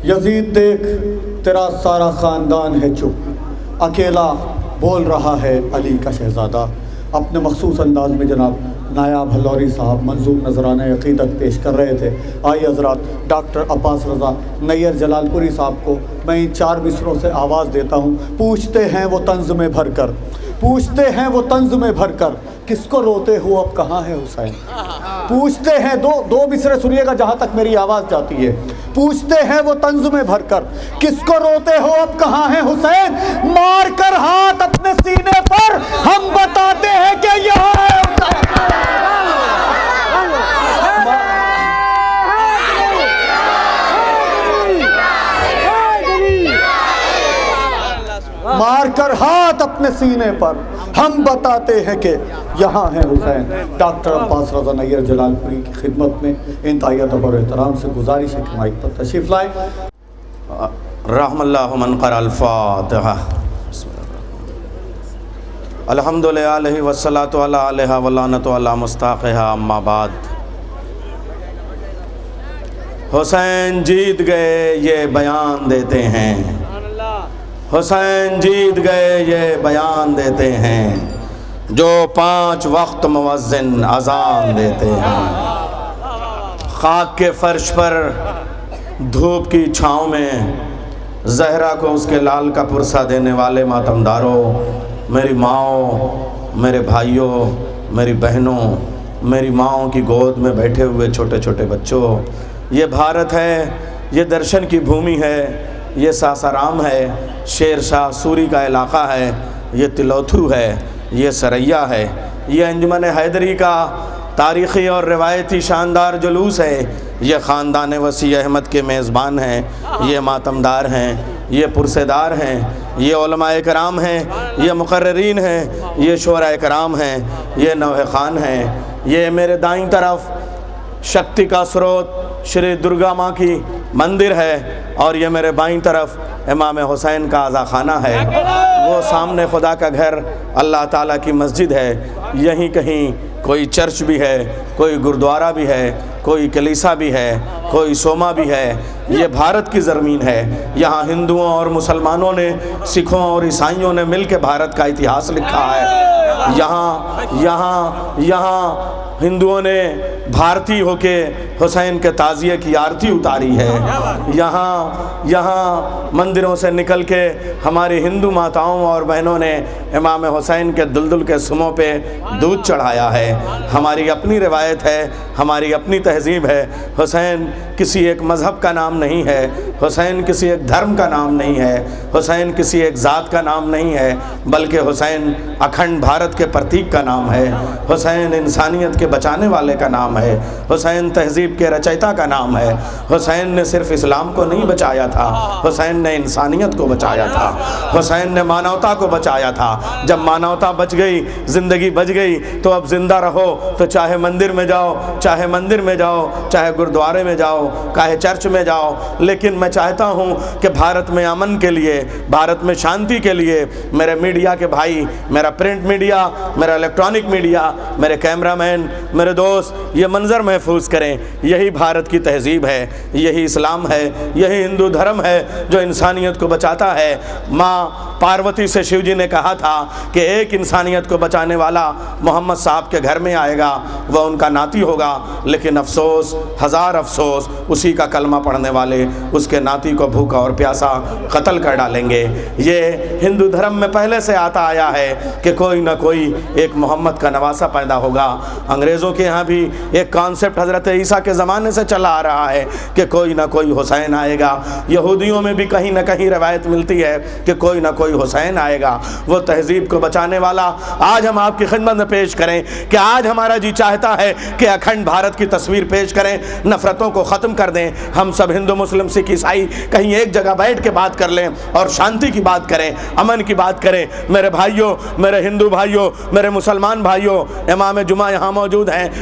یزید دیکھ تیرا سارا خاندان ہے چپ، اکیلا بول رہا ہے علی کا شہزادہ۔ اپنے مخصوص انداز میں جناب نایاب ہلوری صاحب منظوم نذرانہ عقیدت پیش کر رہے تھے۔ آئیے حضرات، ڈاکٹر عباس رضا نیر جلال پوری صاحب کو میں ان 4 مصروں سے آواز دیتا ہوں۔ پوچھتے ہیں وہ طنز میں بھر کر، پوچھتے ہیں وہ طنز میں بھر کر، کس کو روتے ہو اب کہاں ہے حسین؟ پوچھتے ہیں، دو مصرے سنیے گا جہاں تک میری آواز جاتی ہے۔ پوچھتے ہیں وہ طنز میں بھر کر، کس کو روتے ہو اب کہاں ہے حسین؟ مار کر ہاتھ اپنے سینے پر ہم بتاتے ہیں کہ یہاں ہے حسین۔ مار کر ہاتھ اپنے سینے پر ہم بتاتے ہیں کہ یہاں ہے حسین۔ ڈاکٹر عباس رضا نیر جلال پوری کی خدمت میں انتہائی ادب اور احترام سے گزارش ہے کہ مائک پر تشریف لائیں۔ رحم اللہ من قرأ الفاتحہ۔ الحمد للہ والصلاۃ علی علیہ واللعنۃ علی مستحقہا، اما بعد۔ حسین جیت گئے یہ بیان دیتے ہیں، حسین جیت گئے یہ بیان دیتے ہیں، جو 5 وقت مؤذن اذان دیتے ہیں۔ خاک کے فرش پر دھوپ کی چھاؤں میں زہرا کو اس کے لال کا پرسہ دینے والے ماتمداروں، میری ماؤں، میرے بھائیوں، میری بہنوں، میری ماؤں کی گود میں بیٹھے ہوئے چھوٹے چھوٹے بچوں، یہ بھارت ہے، یہ درشن کی بھومی ہے، یہ ساسارام ہے، شیر شاہ سوری کا علاقہ ہے، یہ تلوتھو ہے، یہ سریا ہے، یہ انجمن حیدری کا تاریخی اور روایتی شاندار جلوس ہے، یہ خاندان وسیع احمد کے میزبان ہیں، یہ ماتمدار ہیں، یہ پرسیدار ہیں، یہ علماء کرام ہیں، یہ مقررین ہیں، یہ شعراء کرام ہیں، یہ نوحہ خان ہیں، یہ میرے دائیں طرف شکتی کا سروت شری درگا ماں کی مندر ہے، اور یہ میرے بائیں طرف امام حسین کا عزا خانہ ہے، وہ سامنے خدا کا گھر اللہ تعالیٰ کی مسجد ہے، یہیں کہیں کوئی چرچ بھی ہے، کوئی گردوارہ بھی ہے، کوئی کلیسا بھی ہے، کوئی سوما بھی ہے۔ یہ بھارت کی زمین ہے، یہاں ہندوؤں اور مسلمانوں نے، سکھوں اور عیسائیوں نے مل کے بھارت کا اتہاس لکھا ہے۔ یہاں ہندوؤں نے بھارتی ہو کے حسین کے تعزیے کی آرتی اتاری ہے، یہاں مندروں سے نکل کے ہماری ہندو ماتاؤں اور بہنوں نے امام حسین کے دلدل کے سموں پہ دودھ چڑھایا ہے۔ ہماری اپنی روایت ہے، ہماری اپنی تہذیب ہے۔ حسین کسی ایک مذہب کا نام نہیں ہے، حسین کسی ایک دھرم کا نام نہیں ہے، حسین کسی ایک ذات کا نام نہیں ہے، بلکہ حسین اکھنڈ بھارت کے پرتیک کا نام ہے، حسین انسانیت کے بچانے والے کا نام ہے، حسین تہذیب کے رچیتا کا نام ہے۔ حسین نے صرف اسلام کو نہیں بچایا تھا، حسین نے انسانیت کو بچایا تھا، حسین نے مانوتا کو بچایا تھا۔ جب مانوتا بچ گئی، زندگی بچ گئی، تو اب زندہ رہو تو چاہے مندر میں جاؤ، چاہے مندر میں جاؤ، چاہے گردوارے میں جاؤ، چاہے چرچ میں جاؤ، لیکن میں چاہتا ہوں کہ بھارت میں امن کے لیے، بھارت میں شانتی کے لیے میرے میڈیا کے بھائی، میرا پرنٹ میڈیا، میرا الیکٹرانک میڈیا، میرے کیمرہ مین، میرے دوست یہ منظر محفوظ کریں۔ یہی بھارت کی تہذیب ہے، یہی اسلام ہے، یہی ہندو دھرم ہے جو انسانیت کو بچاتا ہے۔ ماں پاروتی سے شیو جی نے کہا تھا کہ ایک انسانیت کو بچانے والا محمد صاحب کے گھر میں آئے گا، وہ ان کا ناتی ہوگا، لیکن افسوس، ہزار افسوس، اسی کا کلمہ پڑھنے والے اس کے ناتی کو بھوکا اور پیاسا قتل کر ڈالیں گے۔ یہ ہندو دھرم میں پہلے سے آتا آیا ہے کہ کوئی نہ کوئی ایک محمد کا نواسہ پیدا ہوگا۔ انگریزوں کے ہاں بھی ایک کانسیپٹ حضرت عیسیٰ کے زمانے سے چلا آ رہا ہے کہ کوئی نہ کوئی حسین آئے گا۔ یہودیوں میں بھی کہیں نہ کہیں روایت ملتی ہے کہ کوئی نہ کوئی حسین آئے گا۔ وہ تہذیب کو بچانے والا آج ہم آپ کی خدمت میں پیش کریں کہ آج ہمارا جی چاہتا ہے کہ اکھنڈ بھارت کی تصویر پیش کریں، نفرتوں کو ختم کر دیں، ہم سب ہندو مسلم سکھ عیسائی کہیں ایک جگہ بیٹھ کے بات کر لیں اور شانتی کی بات کریں، امن کی بات کریں۔ میرے بھائیوں، میرے ہندو بھائیوں، میرے مسلمان بھائیوں، امام جمعہ یہاں موجود ہیں،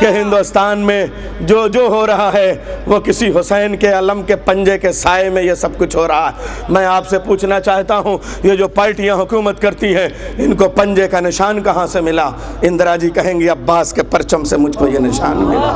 کہ ہندوستان میں جو جو ہو رہا ہے وہ کسی حسین کے علم کے پنجے کے سائے میں یہ سب کچھ ہو رہا ہے۔ میں آپ سے پوچھنا چاہتا ہوں یہ جو پارٹیاں حکومت کرتی ہیں ان کو پنجے کا نشان کہاں سے ملا؟ اندرا جی کہیں گی عباس کے پرچم سے مجھ کو یہ نشان ملا۔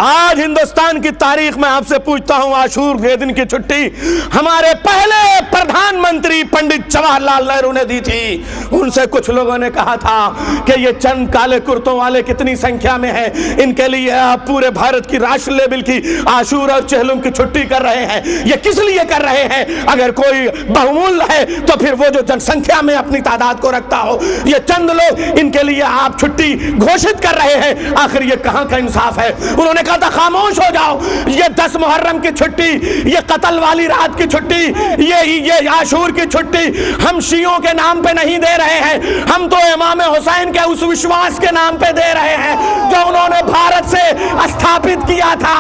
آج ہندوستان کی تاریخ میں آپ سے پوچھتا ہوں، عاشور کے دن کی چھٹی ہمارے پہلے پردھان منتری پنڈت جواہر لال نہرو نے دی تھی۔ ان سے کچھ لوگوں نے کہا تھا کہ یہ چند کالے کرتوں والے کتنی سنکھیا میں ہیں، ان کے لیے آپ پورے بھارت کی راشٹر لیول کی عاشور اور چہلم کی چھٹی کر رہے ہیں۔ یہ کس لیے کر رہے ہیں؟ اگر کوئی بہمول ہے تو پھر وہ جو جن سنکھیا میں اپنی تعداد کو رکھتا ہو، یہ چند لوگ ان کے لیے آپ چھٹی گھوشت کر رہے ہیں۔ آخر یہ کہاں کا انصاف ہے؟ انہوں نے کہا تھا خاموش ہو جاؤ، یہ 10 محرم کی چھٹی، یہ قتل والی رات کی چھٹی، یہ عاشور کی چھٹی ہم شیعوں کے نام پہ نہیں دے رہے ہیں، ہم تو امام حسین کے اس وشواس کے نام پہ دے رہے ہیں جو انہوں نے بھارت سے استھاپت کیا تھا۔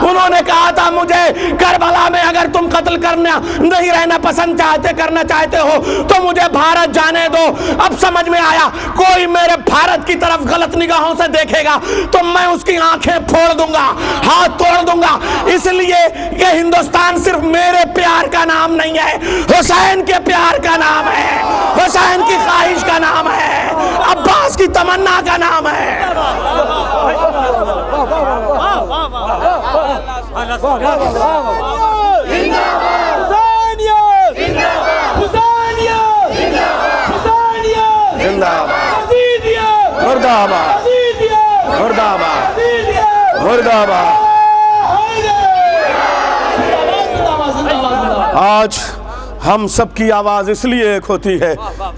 انہوں نے کہا تھا مجھے کربلا میں اگر تم قتل کرنا نہیں رہنا پسند کرنا چاہتے ہو تو مجھے بھارت جانے دو۔ اب سمجھ میں آیا کوئی میرے بھارت کی طرف غلط نگاہوں سے دیکھے گا تو میں اس کی آنکھیں پھوڑ دوں گا، ہاتھ توڑ دوں گا۔ اس لیے کہ ہندوستان صرف میرے پیار کا نام نہیں ہے، حسین کے پیار کا نام ہے، حسین کی خواہش کا نام ہے، عباس کی تمنا کا نام ہے۔ مردہ آباد، مردہ آباد، مردہ آباد۔ آج ہم سب کی آواز اس لیے ایک ہوتی ہے،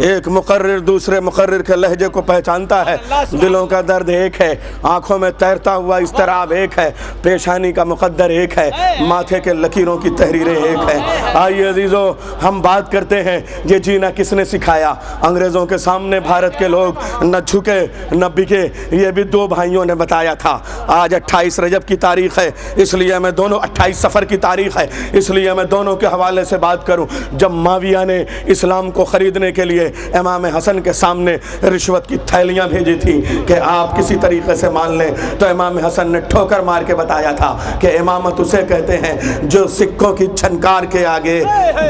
ایک مقرر دوسرے مقرر کے لہجے کو پہچانتا ہے، دلوں کا درد ایک ہے، آنکھوں میں تیرتا ہوا اضطراب ایک ہے، پیشانی کا مقدر ایک ہے، ماتھے کے لکیروں کی تحریریں ایک ہیں۔ آئیے عزیزو ہم بات کرتے ہیں یہ جینا کس نے سکھایا۔ انگریزوں کے سامنے بھارت کے لوگ نہ جھکے نہ بکے، یہ بھی 2 بھائیوں نے بتایا تھا۔ آج 28 رجب کی تاریخ ہے، اس لیے میں دونوں 28 سفر کی تاریخ ہے، اس لیے میں دونوں کے حوالے سے بات کروں۔ جب معاویہ نے اسلام کو خریدنے کے لیے امام حسن کے سامنے رشوت کی تھیلیاں بھیجی تھی کہ آپ کسی طریقے سے مان لیں، تو امام حسن نے ٹھوکر مار کے بتایا تھا کہ امامت اسے کہتے ہیں جو سکوں کی چھنکار کے آگے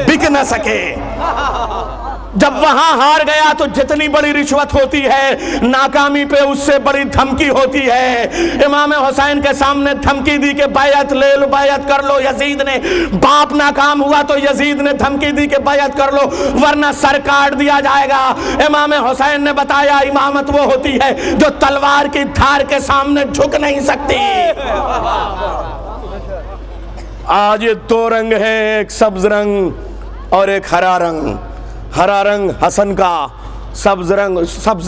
بک نہ سکے۔ جب وہاں ہار گیا تو جتنی بڑی رشوت ہوتی ہے ناکامی پہ اس سے بڑی دھمکی ہوتی ہے۔ امام حسین کے سامنے دھمکی دی کہ بیعت لے لو، بیعت کر لو۔ یزید نے باپ ناکام ہوا تو یزید نے دھمکی دی کہ بیعت کر لو ورنہ سر کاٹ دیا جائے گا۔ امام حسین نے بتایا امامت وہ ہوتی ہے جو تلوار کی دھار کے سامنے جھک نہیں سکتی۔ آج یہ 2 رنگ ہیں، ایک سبز رنگ اور ایک ہرا رنگ۔ ہرا رنگ حسن کا، سبز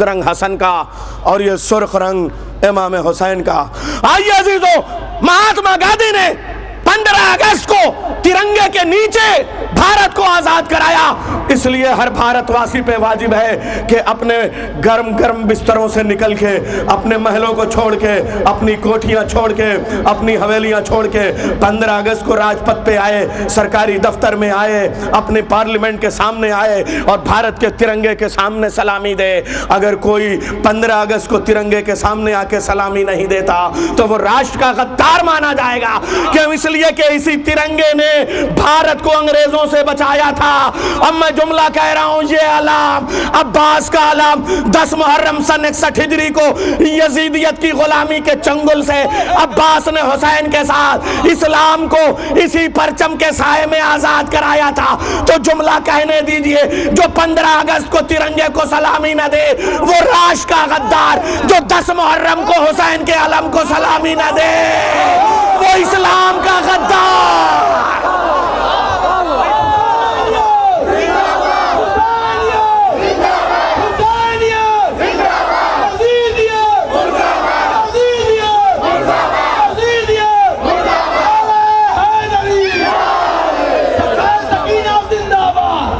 رنگ حسن کا، اور یہ سرخ رنگ امام حسین کا۔ آئیے عزیزو مہاتما گاندھی نے 15 اگست کو ترنگے کے نیچے بھارت کو آزاد کرایا، اس لیے ہر بھارت واسی پہ واجب ہے کہ اپنے گرم گرم بستروں سے نکل کے، اپنے محلوں کو چھوڑ کے، اپنی کوٹھیاں چھوڑ کے، اپنی حویلیاں چھوڑ کے 15 اگست کو راج پتھ پہ آئے، سرکاری دفتر میں آئے، اپنے پارلیمنٹ کے سامنے آئے اور بھارت کے ترنگے کے سامنے سلامی دے۔ اگر کوئی 15 اگست کو ترنگے کے سامنے آ کے سلامی نہیں دیتا تو وہ راشٹر کا غدار مانا جائے گا، کیوں؟ اس لیے کہ اسی ترنگے نے بھارت کو انگریزوں سے بچایا تھا۔ اب میں جملہ کہہ رہا ہوں، یہ علام عباس کا علام 10 محرم سن 61 ہجری کو یزیدیت کی غلامی کے چنگل سے عباس نے حسین کے ساتھ اسلام کو اسی پرچم کے سائے میں آزاد کرایا تھا۔ تو جملہ کہنے دیجئے جو 15 اگست کو ترنگے کو سلامی نہ دے وہ راشٹر کا غدار، جو 10 محرم کو حسین کے علم کو سلامی نہ دے وہ اسلام کا غدار۔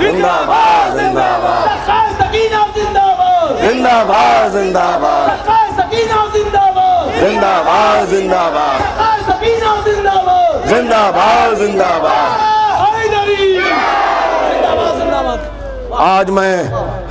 زندہ باد، زندہ باد، زندہ باد، زندہ باد، زندہ باد، زندہ باد۔ آج میں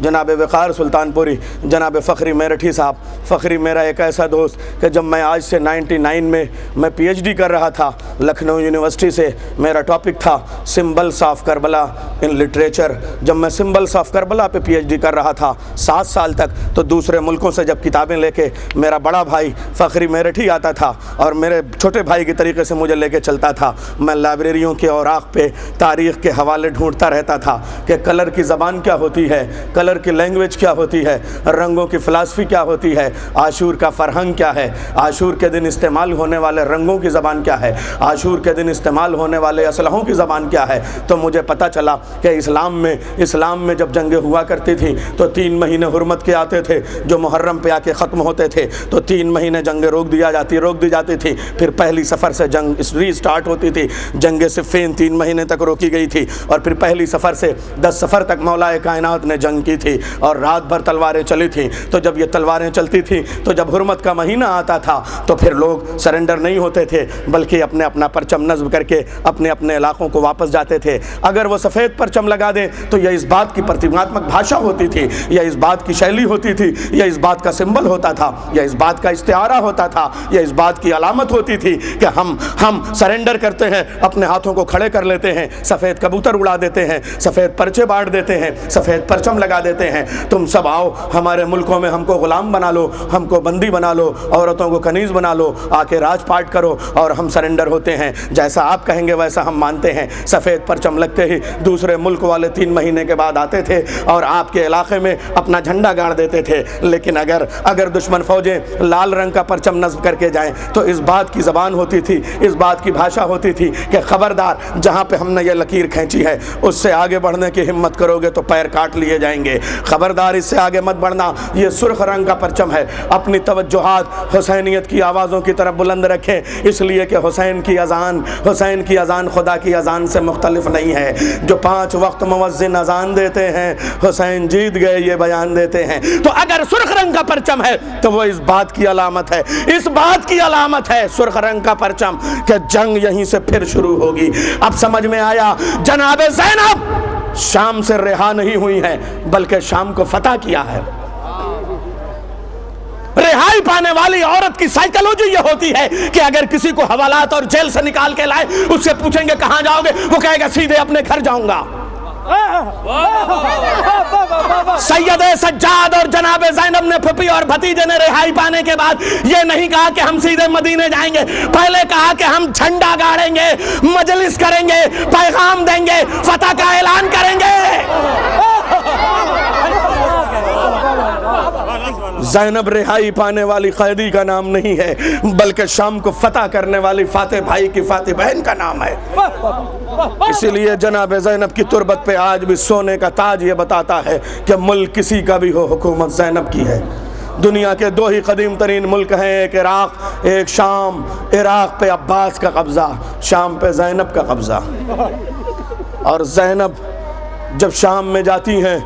جناب وقار سلطانپوری، جناب فخری میرٹھی صاحب۔ فخری میرا ایک ایسا دوست کہ جب میں آج سے 99 میں پی ایچ ڈی کر رہا تھا لکھنؤ یونیورسٹی سے، میرا ٹاپک تھا symbols of Karbala in literature. جب میں سمبلس آف کربلا پہ پی ایچ ڈی کر رہا تھا 7 سال تک، تو دوسرے ملکوں سے جب کتابیں لے کے میرا بڑا بھائی فخری میرٹھی آتا تھا اور میرے چھوٹے بھائی کے طریقے سے مجھے لے کے چلتا تھا، میں لائبریریوں کے اوراق پہ تاریخ کے حوالے ڈھونڈتا رہتا تھا کہ کلر کی زبان کیا ہوتی ہے، کلر کی لینگویج کیا ہوتی ہے، رنگوں کی فلسفی کیا ہوتی ہے، عاشور کا فرہنگ کیا ہے، عاشور کے دن استعمال ہونے والے رنگوں کی زبان کیا ہے، عاشور کے دن استعمال ہونے والے اسلحوں کی زبان کیا ہے۔ تو مجھے پتہ چلا کہ اسلام میں جب جنگیں ہوا کرتی تھیں تو 3 مہینے حرمت کے آتے تھے جو محرم پہ آ کے ختم ہوتے تھے، تو 3 مہینے جنگیں روک دی جاتی تھی، پھر پہلی سفر سے جنگ ری سٹارٹ ہوتی تھی۔ جنگ صفین 3 مہینے تک روکی گئی تھی، اور پھر پہلی سفر سے 10 سفر تک مولا کائنات نے جنگ کی تھی، اور رات بھر تلواریں چلی تھیں۔ تو جب یہ تلواریں چلتی تھیں تو جب حرمت کا مہینہ آتا تھا تو پھر لوگ سرنڈر نہیں ہوتے تھے، بلکہ اپنا پرچم نصب کر کے اپنے علاقوں کو واپس جاتے تھے۔ اگر وہ سفید پرچم لگا دیں تو یہ اس بات کی پرتیکاتمک بھاشا ہوتی تھی، یا اس بات کی شیلی ہوتی تھی، یا اس بات کا سمبل ہوتا تھا، یا اس بات کا استعارہ ہوتا تھا، یا اس بات کی علامت ہوتی تھی کہ ہم سرنڈر کرتے ہیں، اپنے ہاتھوں کو کھڑے کر لیتے ہیں، سفید کبوتر اڑا دیتے ہیں، سفید پرچے بانٹ دیتے ہیں، سفید پرچم لگا دیتے ہیں۔ تم سب آؤ ہمارے ملکوں میں، ہم کو غلام بنا لو، ہم کو بندی بنا لو، عورتوں کو کنیز بنا لو، آ کے راج پاٹ کرو، اور ہم سرنڈر ہوتے ہیں، جیسا آپ کہیں گے ویسا ہم مانتے ہیں۔ سفید پرچم لگتے ہی دوسرے ملک والے 3 مہینے کے بعد آتے تھے اور آپ کے علاقے میں اپنا جھنڈا گاڑ دیتے تھے۔ لیکن اگر دشمن فوجیں لال رنگ کا پرچم نصب کر کے جائیں تو اس بات کی زبان ہوتی تھی، اس بات کی بھاشا ہوتی تھی کہ خبردار، جہاں پہ ہم نے یہ لکیر کھینچی ہے اس سے آگے بڑھنے کی ہمت کرو گے تو پیر کاٹ لیے جائیں گے، خبردار اس سے آگے مت بڑھنا، یہ سرخ رنگ کا پرچم ہے۔ اپنی توجہات حسینیت کی آوازوں کی طرف بلند رکھیں، اس لیے کہ حسین کی اذان خدا کی اذان سے مختلف نہیں ہے۔ جو 5 وقت مؤذن اذان دیتے ہیں، حسین جیت گئے یہ بیان دیتے ہیں۔ تو اگر سرخ رنگ کا پرچم ہے تو وہ اس بات کی علامت ہے، سرخ رنگ کا پرچم، کہ جنگ یہیں سے پھر شروع ہوگی۔ اب سمجھ میں آیا، جناب زینب شام سے رہا نہیں ہوئی ہے بلکہ شام کو فتح کیا ہے۔ رہائی پانے والی عورت کی سائیکالوجی یہ ہوتی ہے کہ اگر کسی کو حوالات اور جیل سے نکال کے لائے، اس سے پوچھیں گے کہاں جاؤ گے، وہ کہے گا سیدھے اپنے گھر جاؤں گا۔ سید سجاد اور جناب زینب نے پھپھی اور بھتیجے نے رہائی پانے کے بعد یہ نہیں کہا کہ ہم سیدھے مدینے جائیں گے، پہلے کہا کہ ہم جھنڈا گاڑیں گے، مجلس کریں گے، پیغام دیں گے، فتح کا اعلان کریں گے۔ زینب رہائی پانے والی قیدی کا نام نہیں ہے بلکہ شام کو فتح کرنے والی فاتح بھائی کی فاتح بہن کا نام ہے۔ اسی لیے جناب زینب کی تربت پہ آج بھی سونے کا تاج یہ بتاتا ہے کہ ملک کسی کا بھی ہو، حکومت زینب کی ہے۔ دنیا کے 2 ہی قدیم ترین ملک ہیں، ایک عراق، ایک شام۔ عراق پہ عباس کا قبضہ، شام پہ زینب کا قبضہ۔ اور زینب جب شام میں جاتی ہیں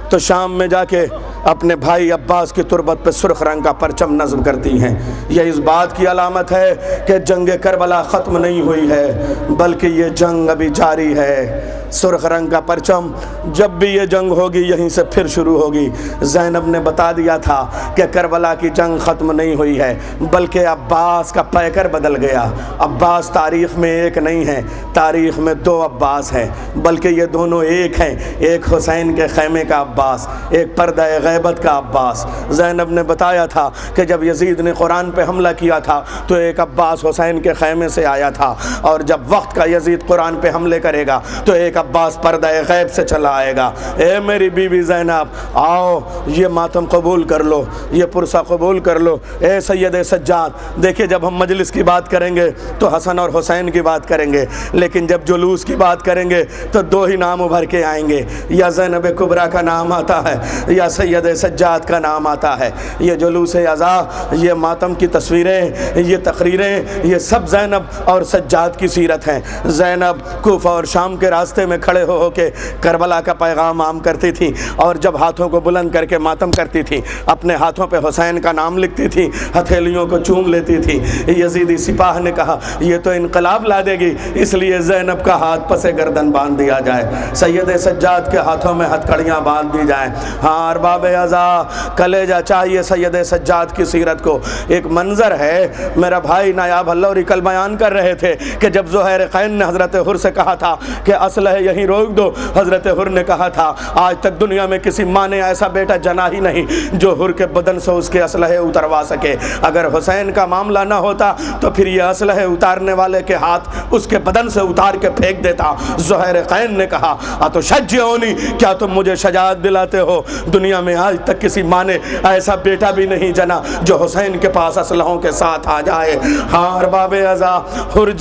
تو شام میں جا کے اپنے بھائی عباس کی تربت پہ سرخ رنگ کا پرچم نصب کرتی ہیں۔ یہ اس بات کی علامت ہے کہ جنگ کربلا ختم نہیں ہوئی ہے بلکہ یہ جنگ ابھی جاری ہے۔ سرخ رنگ کا پرچم، جب بھی یہ جنگ ہوگی یہیں سے پھر شروع ہوگی۔ زینب نے بتا دیا تھا کہ کربلا کی جنگ ختم نہیں ہوئی ہے بلکہ عباس کا پیکر بدل گیا۔ عباس تاریخ میں ایک نہیں ہے، تاریخ میں 2 عباس ہیں، بلکہ یہ دونوں ایک ہیں، ایک حسین کے خیمے کا عباس، ایک پردہ غیبت کا عباس۔ زینب نے بتایا تھا کہ جب یزید نے قرآن پہ حملہ کیا تھا تو ایک عباس حسین کے خیمے سے آیا تھا، اور جب وقت کا یزید قرآن پہ حملے کرے گا تو ایک عباس پردہ غیب سے چلا آئے گا۔ اے میری بیوی زینب، آؤ یہ ماتم قبول کر لو، یہ پرسہ قبول کر لو۔ اے سید سجاد، دیکھیں جب ہم مجلس کی بات کریں گے تو حسن اور حسین کی بات کریں گے، لیکن جب جلوس کی بات کریں گے تو 2 ہی نام ابھر کے آئیں گے، یا زینب کبریٰ کا نام آتا ہے یا سید سید سجاد کا نام آتا ہے۔ یہ جلوس عزا، یہ ماتم کی تصویریں، یہ تقریریں، یہ سب زینب اور سجاد کی سیرت ہیں۔ زینب کوفہ اور شام کے راستے میں کھڑے ہو کے کربلا کا پیغام عام کرتی تھی، اور جب ہاتھوں کو بلند کر کے ماتم کرتی تھی، اپنے ہاتھوں پہ حسین کا نام لکھتی تھی، ہتھیلیوں کو چوم لیتی تھی۔ یزیدی سپاہ نے کہا یہ تو انقلاب لا دے گی، اس لیے زینب کا ہاتھ پس گردن باندھ دیا جائے، سید سجاد کے ہاتھوں میں ہتھکڑیاں باندھ دی جائیں۔ ہاں ارباب عزا، کلیجہ چاہیے سید سجاد کی سیرت کو۔ ایک منظر ہے، میرا بھائی نایاب ہلوری کل بیان کر رہے تھے کہ جب زہیر قین نے حضرت حر سے کہا تھا کہ اسلحے یہیں روک دو، حضرت حر نے کہا تھا آج تک دنیا میں کسی ماں نے ایسا بیٹا جنا ہی نہیں جو حر کے بدن سے اس کے اسلحے اتروا سکے۔ اگر حسین کا معاملہ نہ ہوتا تو پھر یہ اسلحے اتارنے والے کے ہاتھ اس کے بدن سے اتار کے پھینک دیتا۔ زہیر قین نے کہا اتشجعونی، کیا تم مجھے شجاعت دلاتے ہو؟ دنیا میں آج تک کسی ماں نے ایسا بیٹا بھی نہیں جنا جو حسین کے پاس اسلحوں کے ساتھ آ جائے۔ ہاں ارباب عزا، حر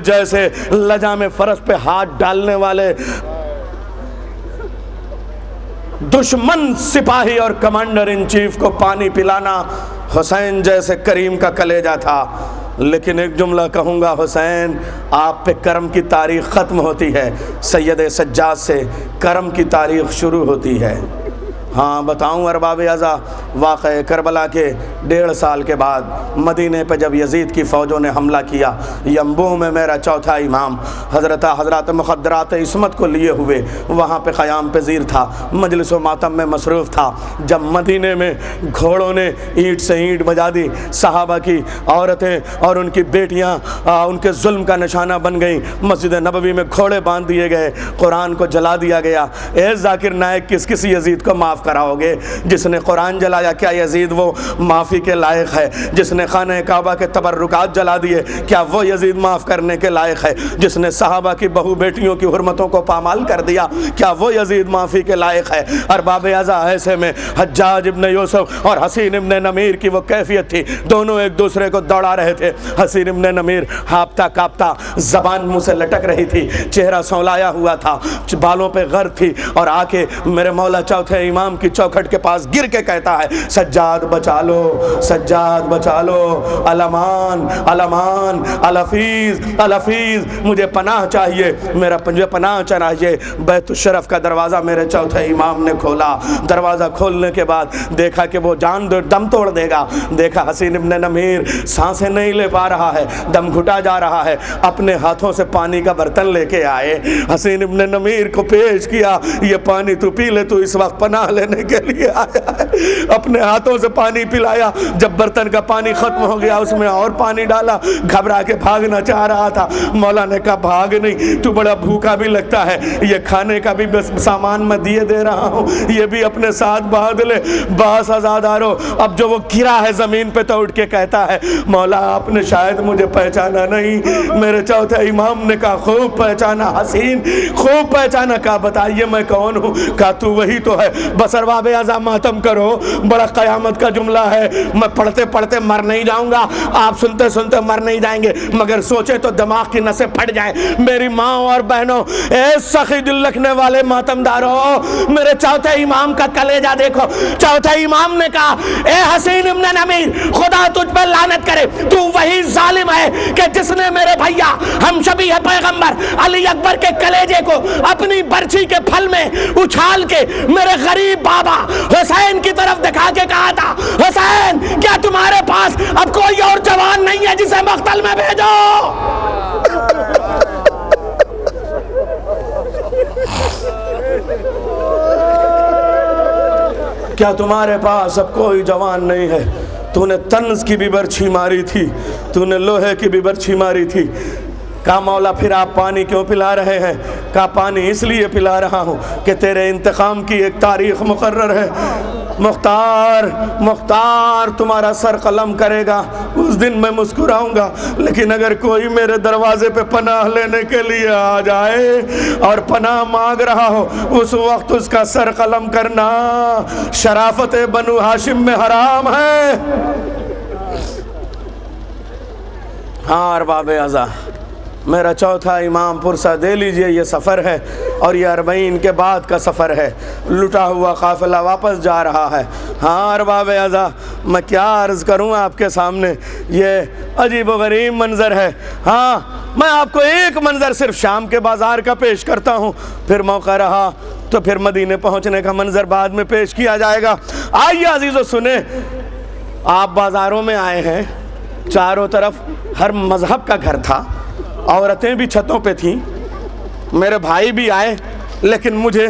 جیسے لجام فرس پہ ہاتھ ڈالنے والے دشمن سپاہی اور کمانڈر ان چیف کو پانی پلانا حسین جیسے کریم کا کلیجہ تھا۔ لیکن ایک جملہ کہوں گا، حسین آپ پہ کرم کی تاریخ ختم ہوتی ہے، سید سجاد سے کرم کی تاریخ شروع ہوتی ہے۔ ہاں بتاؤں ارباب عزا، واقع کربلا کے 1.5 سال کے بعد مدینے پہ جب یزید کی فوجوں نے حملہ کیا، ینبوع میں میرا چوتھا امام حضرات مخدرات عصمت کو لیے ہوئے وہاں پہ قیام پذیر تھا، مجلس و ماتم میں مصروف تھا۔ جب مدینے میں گھوڑوں نے اینٹ سے اینٹ بجا دی، صحابہ کی عورتیں اور ان کی بیٹیاں ان کے ظلم کا نشانہ بن گئیں، مسجد نبوی میں گھوڑے باندھ دیے گئے، قرآن کو جلا دیا گیا۔ اے ذاکر نائک، کس یزید کو معاف کراؤ گے؟ جس نے قرآن جلایا کیا یزید وہ معافی کے لائق ہے؟ جس نے خانہ کعبہ کے تبرکات جلا دیے کیا وہ یزید معاف کرنے کے لائق ہے؟ جس نے صحابہ کی بہو بیٹیوں کی حرمتوں کو پامال کر دیا کیا وہ یزید معافی کے لائق ہے؟ ارباب عزا، ایسے میں حجاج ابن یوسف اور حسین ابن نمیر کی وہ کیفیت تھی، دونوں ایک دوسرے کو دوڑا رہے تھے۔ حسین ابن نمیر ہاپتا کاپتا، زبان منہ سے لٹک رہی تھی، چہرہ سولایا ہوا تھا، بالوں پہ غر تھی، اور آ کے میرے مولا چوتھے امام کی چوکھٹ کے پاس گر کے کہتا ہے سجاد بچا لو، سجاد بچا لو، الامان الامان، الحفیظ الحفیظ، مجھے پناہ چاہیے، مجھے پناہ چاہیے۔ بیت الشرف کا دروازہ میرے چوتھے امام نے کھولا۔ دروازہ کھولنے کے بعد دیکھا کہ وہ جان دم توڑ دے گا، دیکھا حسین ابن نمیر سانسیں نہیں لے پا رہا ہے، دم گھٹا جا رہا ہے، اپنے ہاتھوں سے پانی کا برتن لے کے آئے، حسین ابن نمیر کو پیش کیا، یہ پانی تو پی لے، تو اس وقت پناہ لینے کے لیے آیا ہے۔ اپنے ہاتھوں سے پانی پلایا، جب برتن کا پانی ختم ہو گیا اس میں اور پانی ڈالا، گھبرا کے بھاگنا چاہ رہا تھا۔ مولا نے کہا بھاگ نہیں، تو بڑا بھوکا بھی لگتا ہے، یہ کھانے کا بھی سامان میں دیے دے رہا ہوں، یہ بھی اپنے ساتھ باندھ لے۔ باس آزادارو، اب جو وہ گرا ہے زمین پہ تو اٹھ کے کہتا ہے مولا آپ نے شاید مجھے پہچانا نہیں۔ میرے چوتھے امام نے کہا خوب پہچانا حسین، خوب پہچانا۔ کہا بتائیے میں کون ہوں؟ کہا تو وہی تو ہے۔ بس ارباب عزا ماتم کرو، بڑا قیامت کا جملہ ہے، میں پڑھتے پڑھتے مر نہیں جاؤں گا، آپ سنتے سنتے مر نہیں جائیں گے، مگر سوچے تو دماغ کی نسیں پھٹ جائیں۔ میری ماں اور بہنوں، اے سخی دل رکھنے والے ماتم دارو، میرے چوتھے امام کا کلیجہ دیکھو۔ چوتھے امام نے کہا اے حسین ابن نمیر، خدا تجھ پر لعنت کرے، تو وہی ظالم ہے کہ جس نے میرے بھیا ہم شبیہ پیغمبر علی اکبر کے کلیجے کو اپنی برچھی کے پھل میں اچھال کے میرے غریب بابا حسین کی طرف دکھا کے کہا تھا حسین کیا تمہارے پاس اب کوئی اور جوان نہیں ہے جسے مقتل میں بھیجو؟ کیا تمہارے پاس اب کوئی جوان نہیں ہے؟ تو نے طنز کی بھی برچھی ماری تھی، تو نے لوہے کی بھی برچھی ماری تھی۔ کہا مولا پھر آپ پانی کیوں پلا رہے ہیں؟ کہا پانی اس لیے پلا رہا ہوں کہ تیرے انتقام کی ایک تاریخ مقرر ہے، مختار تمہارا سر قلم کرے گا، اس دن میں مسکراؤں گا، لیکن اگر کوئی میرے دروازے پہ پناہ لینے کے لیے آ جائے اور پناہ مانگ رہا ہو، اس وقت اس کا سر قلم کرنا شرافت بنو ہاشم میں حرام ہے۔ ہاں ارباب عزا، میرا چوتھا امام پرسہ دے لیجئے، یہ سفر ہے اور یہ 40 کے بعد کا سفر ہے، لٹا ہوا قافلہ واپس جا رہا ہے۔ ہاں ارباب اعضا، میں کیا عرض کروں آپ کے سامنے، یہ عجیب و غریب منظر ہے۔ ہاں میں آپ کو ایک منظر صرف شام کے بازار کا پیش کرتا ہوں، پھر موقع رہا تو پھر مدینے پہنچنے کا منظر بعد میں پیش کیا جائے گا۔ آئیے عزیزو سنیں، آپ بازاروں میں آئے ہیں، چاروں طرف ہر مذہب کا گھر تھا، عورتیں بھی چھتوں پہ تھیں، میرے بھائی بھی آئے، لیکن مجھے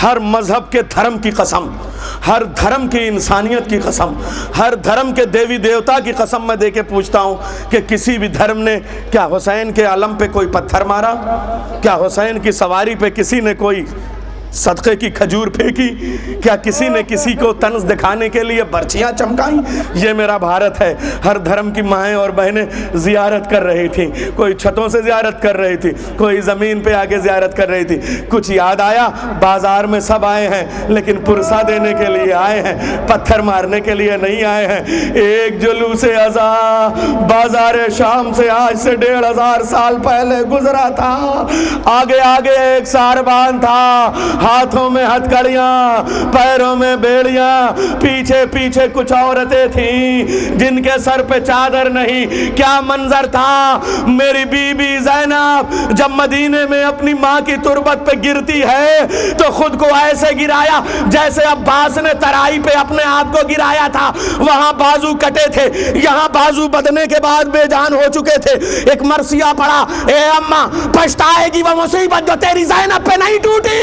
ہر مذہب کے دھرم کی قسم، ہر دھرم کی انسانیت کی قسم، ہر دھرم کے دیوی دیوتا کی قسم میں دے کے پوچھتا ہوں کہ کسی بھی دھرم نے کیا حسین کے علم پہ کوئی پتھر مارا؟ کیا حسین کی سواری پہ کسی نے کوئی صدقے کی کھجور پھینکی؟ کیا کسی نے کسی کو طنز دکھانے کے لیے برچیاں چمکائیں؟ یہ میرا بھارت ہے۔ ہر دھرم کی مائیں اور بہنیں زیارت کر رہی تھیں، کوئی چھتوں سے زیارت کر رہی تھی، کوئی زمین پہ آگے زیارت کر رہی تھی۔ کچھ یاد آیا، بازار میں سب آئے ہیں لیکن پرسہ دینے کے لیے آئے ہیں، پتھر مارنے کے لیے نہیں آئے ہیں۔ ایک جلوس عزا بازار شام سے آج سے 1500 سال پہلے گزرا تھا، آگے آگے ایک ساربان تھا، ہاتھوں میں ہتھکڑیاں، پیروں میں بیڑیاں، پیچھے پیچھے کچھ عورتیں تھیں جن کے سر پہ چادر نہیں۔ کیا منظر تھا! میری بی بی زینب جب مدینے میں اپنی ماں کی تربت پہ گرتی ہے تو خود کو ایسے گرایا جیسے عباس نے ترائی پہ اپنے آپ کو گرایا تھا۔ وہاں بازو کٹے تھے، یہاں بازو بدنے کے بعد بے جان ہو چکے تھے۔ ایک مرثیہ پڑا، اے اماں پچھتائے گی وہ مصیبت جو تیری زینب پہ نہیں ٹوٹی۔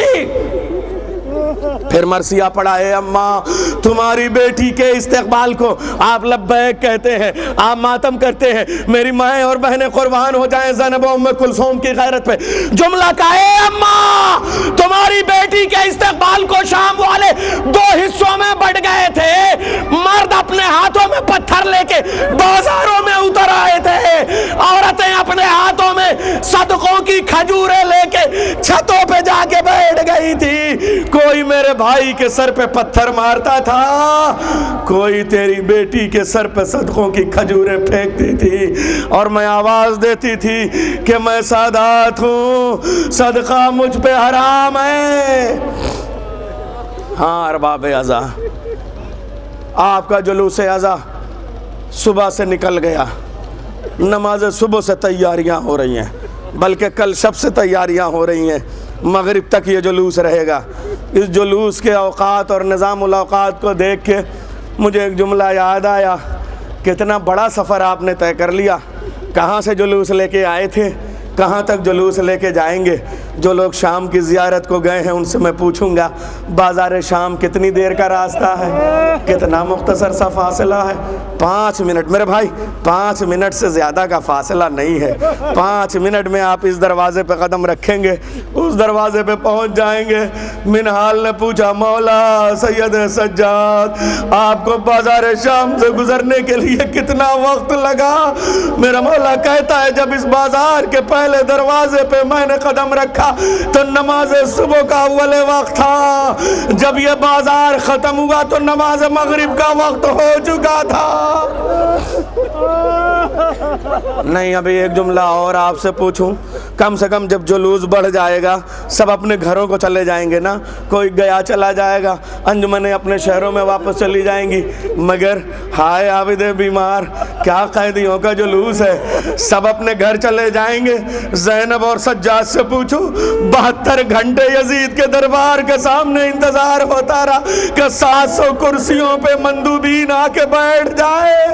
پھر مرثیہ پڑھا، اے اماں تمہاری بیٹی کے استقبال کو آپ لبیک کہتے ہیں، آپ ماتم کرتے ہیں، میری مائیں اور بہنیں قربان ہو جائیں زینب و ام کلثوم کی غیرت پہ۔ جملہ کا، اے اماں تمہاری بیٹی کے استقبال کو شام والے 2 حصوں میں بٹ گئے تھے، مرد اپنے ہاتھوں میں پتھر لے کے بازاروں میں اتر آئے تھے، عورتیں اپنے ہاتھوں میں صدقوں کی کھجوریں لے کے چھتوں پہ جا کے بیٹھ گئی تھی۔ کوئی میرے بھائی کے سر پہ پتھر مارتا تھا، کوئی تیری بیٹی کے سر پہ صدقوں کی کھجوریں پھینکتی تھی، اور میں آواز دیتی تھی کہ میں سادات ہوں، صدقہ مجھ پہ حرام ہے۔ ہاں ارباب اعضا، آپ کا جلوس عزا صبح سے نکل گیا، نماز صبح سے تیاریاں ہو رہی ہیں، بلکہ کل شب سے تیاریاں ہو رہی ہیں، مغرب تک یہ جلوس رہے گا۔ اس جلوس کے اوقات اور نظام الاوقات کو دیکھ کے مجھے ایک جملہ یاد آیا، کتنا بڑا سفر آپ نے طے کر لیا، کہاں سے جلوس لے کے آئے تھے، کہاں تک جلوس لے کے جائیں گے۔ جو لوگ شام کی زیارت کو گئے ہیں ان سے میں پوچھوں گا، بازار شام کتنی دیر کا راستہ ہے، کتنا مختصر سا فاصلہ ہے؟ 5 منٹ میرے بھائی، 5 منٹ سے زیادہ کا فاصلہ نہیں ہے۔ 5 منٹ میں آپ اس دروازے پہ قدم رکھیں گے، اس دروازے پہ پہنچ جائیں گے۔ منہال نے پوچھا، مولا سید سجاد آپ کو بازار شام سے گزرنے کے لیے کتنا وقت لگا؟ میرا مولا کہتا ہے جب اس بازار کے پہلے دروازے پہ میں نے قدم رکھا تو نماز صبح کا اول وقت تھا، جب یہ بازار ختم ہوا تو نماز مغرب کا وقت ہو چکا تھا۔ نہیں، ابھی ایک جملہ اور آپ سے پوچھوں، کم سے کم جب جلوس بڑھ جائے گا سب اپنے گھروں کو چلے جائیں گے نا، کوئی گیا چلا جائے گا، انجمنیں اپنے شہروں میں واپس چلی جائیں گی، مگر ہائے عابد بیمار کیا قیدیوں کا جلوس ہے، سب اپنے گھر چلے جائیں گے۔ زینب اور سجاد سے پوچھو، 72 گھنٹے یزید کے دربار کے سامنے انتظار ہوتا رہا کہ 700 کرسیوں پہ مندوبین آ کے بیٹھ جائے،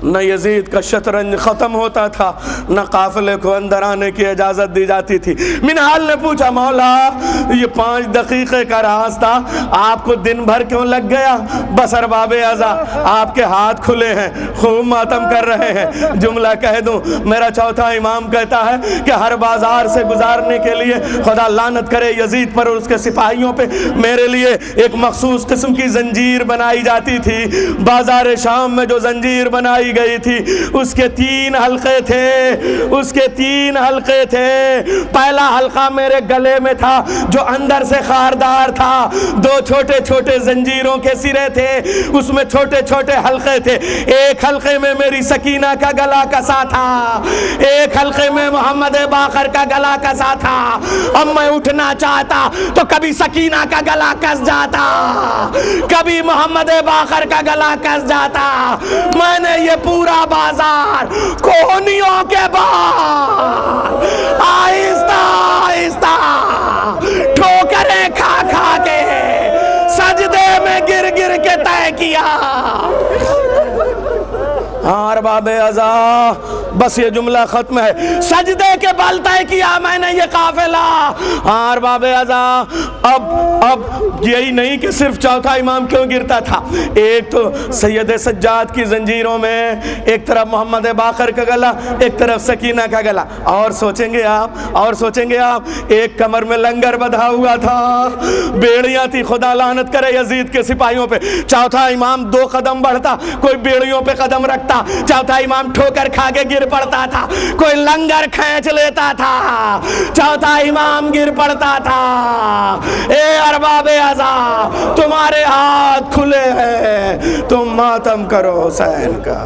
نہ یزید کا شطرنج ختم ہوتا تھا، نہ قافلے کو اندر آنے کی اجازت دی جاتی تھی۔ منہال نے پوچھا، مولا یہ 5 دقیقے کا راستہ آپ کو دن بھر کیوں لگ گیا؟ بس ارباب اعضا آپ کے ہاتھ کھلے ہیں، خوب ماتم کر رہے ہیں۔ جملہ کہہ دوں، میرا چوتھا امام کہتا ہے کہ ہر بازار سے گزارنے کے لیے خدا لعنت کرے یزید پر اور اس کے سپاہیوں پہ، میرے لیے ایک مخصوص قسم کی زنجیر بنائی جاتی تھی۔ بازار شام میں جو زنجیر بنائی بنائی گئی تھی اس کے 3 حلقے تھے، اس کے 3 حلقے تھے۔ پہلا حلقہ میرے گلے میں تھا جو اندر سے خاردار تھا، 2 چھوٹے چھوٹے زنجیروں کے سرے تھے، اس میں چھوٹے چھوٹے حلقے تھے۔ ایک حلقے میں میری سکینہ کا گلا کسا تھا، ایک حلقے میں محمد باقر کا گلا کسا تھا۔ اب میں اٹھنا چاہتا تو کبھی سکینہ کا گلا کس جاتا، کبھی محمد باقر کا گلا کس جاتا۔ میں نے یہ پورا بازار کوہنیوں کے بعد آہستہ آہستہ ٹھوکریں کھا کھا کے سجدے میں گر گر کے طے کیا۔ ارباب ازا، بس یہ جملہ ختم ہے، سجدے کے بل طے کیا میں نے یہ قافلہ۔ ارباب ازا، اب یہی نہیں کہ صرف چوتھا امام کیوں گرتا تھا، ایک تو سید سجاد کی زنجیروں میں ایک طرف محمد باقر کا گلا، ایک طرف سکینہ کا گلا، اور سوچیں گے آپ ایک کمر میں لنگر بدھا ہوا تھا، بیڑیاں تھی، خدا لعنت کرے یزید کے سپاہیوں پہ۔ چوتھا امام 2 قدم بڑھتا، کوئی بیڑیوں پہ قدم رکھتا، چوتھا امام ٹھوکر کھا کے گر پڑتا تھا، کوئی لنگر کھینچ لیتا تھا، چوتھا امام گر پڑتا تھا۔ اے ارباب ازا، تمہارے ہاتھ کھلے ہیں، تم ماتم کرو حسین کا۔